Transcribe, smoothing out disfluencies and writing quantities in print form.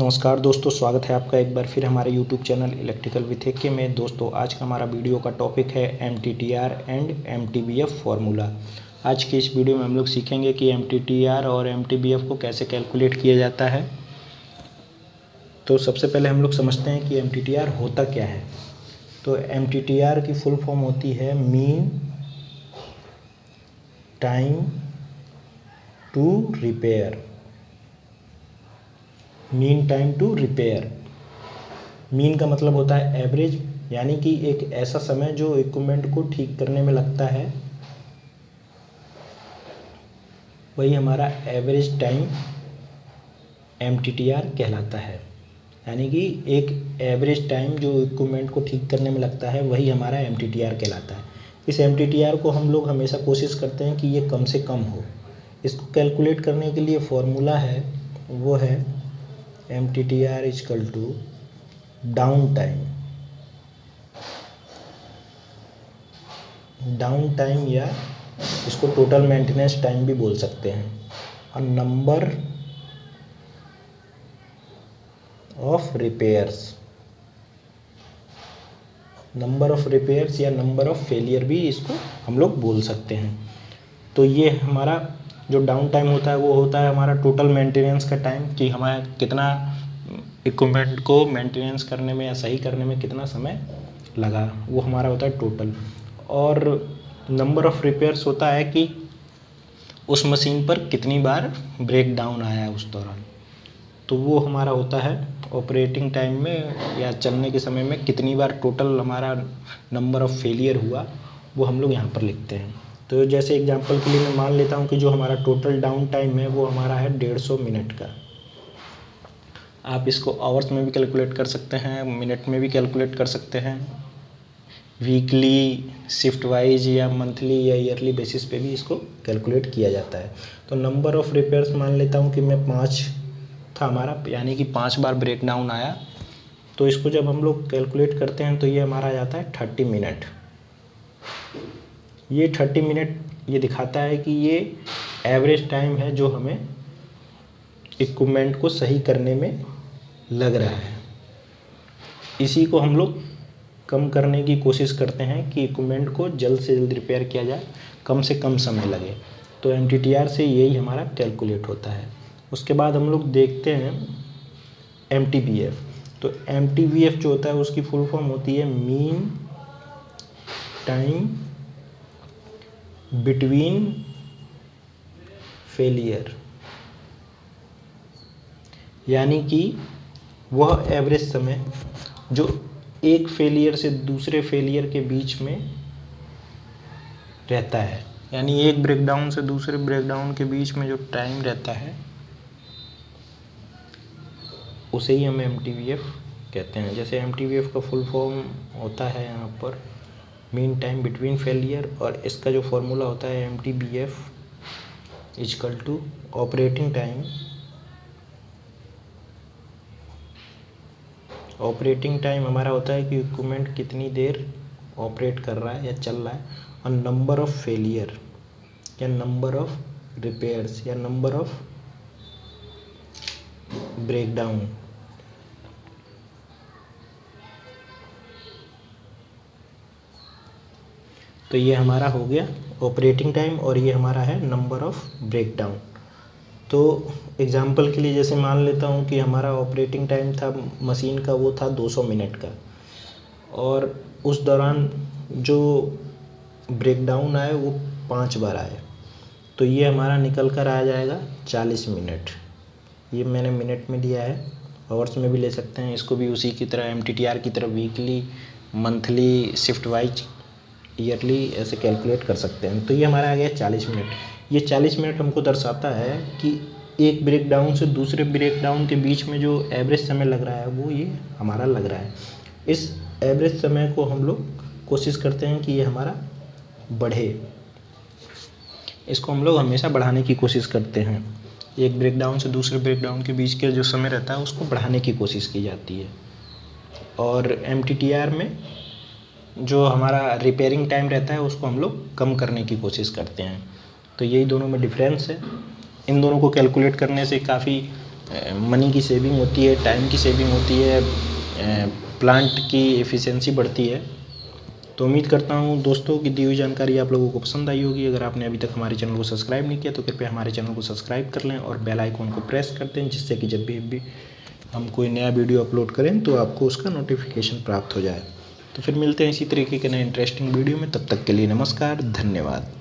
नमस्कार दोस्तों, स्वागत है आपका एक बार फिर हमारे YouTube चैनल इलेक्ट्रिकल विथ के में। दोस्तों, आज का हमारा वीडियो का टॉपिक है MTTR एंड MTBF फार्मूला। आज के इस वीडियो में हम लोग सीखेंगे कि MTTR और MTBF को कैसे कैलकुलेट किया जाता है। तो सबसे पहले हम लोग समझते हैं कि MTTR होता क्या है। तो MTTR की फुल फॉर्म होती है mean time to repair. Mean time to repair, mean का मतलब होता है एवरेज, यानी कि एक ऐसा समय जो इक्विपमेंट को ठीक करने में लगता है, वही हमारा एवरेज टाइम MTTR कहलाता है। यानी कि एक एवरेज टाइम जो इक्विपमेंट को ठीक करने में लगता है, वही हमारा MTTR कहलाता है। इस MTTR को हम लोग हमेशा कोशिश करते हैं कि ये कम से कम हो। इसको कैलकुलेट करने के लिए फॉर्मूला है, वो है MTTR equal to down time या इसको टोटल मेंटेनेंस टाइम भी बोल सकते हैं, और नंबर ऑफ रिपेयर्स या नंबर ऑफ फेलियर भी इसको हम लोग बोल सकते हैं। तो ये हमारा जो डाउन टाइम होता है वो होता है हमारा टोटल मेंटेनेंस का टाइम, कि हमारा कितना इक्विपमेंट को मेंटेनेंस करने में या सही करने में कितना समय लगा, वो हमारा होता है टोटल। और नंबर ऑफ रिपेयर्स होता है कि उस मशीन पर कितनी बार ब्रेक डाउन आया उस दौरान। तो वो हमारा होता है ऑपरेटिंग टाइम में या चलने के समय में कितनी बार टोटल हमारा नंबर ऑफ फेलियर हुआ, वो हम लोग यहाँ पर लिखते हैं। तो जैसे एग्जांपल के लिए मैं मान लेता हूँ कि जो हमारा टोटल डाउन टाइम है वो हमारा है 150 मिनट का। आप इसको आवर्स में भी कैलकुलेट कर सकते हैं, मिनट में भी कैलकुलेट कर सकते हैं, वीकली, शिफ्ट वाइज या मंथली या ईयरली बेसिस पे भी इसको कैलकुलेट किया जाता है। तो नंबर ऑफ रिपेयर्स मान लेता हूँ कि मैं 5 था हमारा, यानी कि 5 बार ब्रेक डाउन आया। तो इसको जब हम लोग कैलकुलेट करते हैं तो ये हमारा आ जाता है 30 मिनट। ये 30 मिनट ये दिखाता है कि ये एवरेज टाइम है जो हमें इक्विपमेंट को सही करने में लग रहा है। इसी को हम लोग कम करने की कोशिश करते हैं कि इक्विपमेंट को जल्द से जल्द रिपेयर किया जाए, कम से कम समय लगे। तो MTTR से यही हमारा कैलकुलेट होता है। उसके बाद हम लोग देखते हैं MTBF। तो MTBF जो होता है उसकी फुल फॉर्म होती है मीन टाइम बिटवीन फेलियर, यानी कि वह एवरेज समय जो एक फेलियर से दूसरे फेलियर के बीच में रहता है। यानी एक ब्रेकडाउन से दूसरे ब्रेकडाउन के बीच में जो टाइम रहता है उसे ही हम MTBF कहते हैं। जैसे MTBF का फुल फॉर्म होता है यहाँ पर मीन टाइम बिटवीन फेलियर, और इसका जो फॉर्मूला होता है MTBF equal to operating time हमारा होता है कि इक्विपमेंट कितनी देर ऑपरेट कर रहा है या चल रहा है, और नंबर ऑफ फेलियर या नंबर ऑफ रिपेयर्स या नंबर ऑफ ब्रेकडाउन। तो ये हमारा हो गया ऑपरेटिंग टाइम, और ये हमारा है नंबर ऑफ ब्रेकडाउन। तो एग्जांपल के लिए जैसे मान लेता हूँ कि हमारा ऑपरेटिंग टाइम था मशीन का, वो था 200 मिनट का, और उस दौरान जो ब्रेकडाउन आए वो 5 बार आए। तो ये हमारा निकल कर आ जाएगा 40 मिनट। ये मैंने मिनट में दिया है, आवर्स में भी ले सकते हैं। इसको भी उसी की तरह MTTR की तरह weekly, monthly, shift wise, yearly ऐसे कैलकुलेट कर सकते हैं। तो ये हमारा आ गया 40 मिनट। ये 40 मिनट हमको दर्शाता है कि एक ब्रेकडाउन से दूसरे ब्रेकडाउन के बीच में जो एवरेज समय लग रहा है वो ये हमारा लग रहा है। इस एवरेज समय को हम लोग कोशिश करते हैं कि ये हमारा बढ़े। इसको हम लोग हमेशा बढ़ाने की कोशिश करते हैं। एक ब्रेकडाउन से दूसरे ब्रेकडाउन के बीच के जो समय रहता है उसको बढ़ाने की कोशिश की जाती है। और MTTR में जो हमारा रिपेयरिंग टाइम रहता है उसको हम लोग कम करने की कोशिश करते हैं। तो यही दोनों में डिफरेंस है। इन दोनों को कैलकुलेट करने से काफ़ी मनी की सेविंग होती है, टाइम की सेविंग होती है, प्लांट की एफिशिएंसी बढ़ती है। तो उम्मीद करता हूँ दोस्तों कि दी हुई जानकारी आप लोगों को पसंद आई होगी। अगर आपने अभी तक हमारे चैनल को सब्सक्राइब नहीं किया तो कृपया हमारे चैनल को सब्सक्राइब कर लें और बेल आइकन को प्रेस कर दें, जिससे कि जब भी हम कोई नया वीडियो अपलोड करें तो आपको उसका नोटिफिकेशन प्राप्त हो जाए। तो फिर मिलते हैं इसी तरीके के नए इंटरेस्टिंग वीडियो में। तब तक के लिए नमस्कार, धन्यवाद।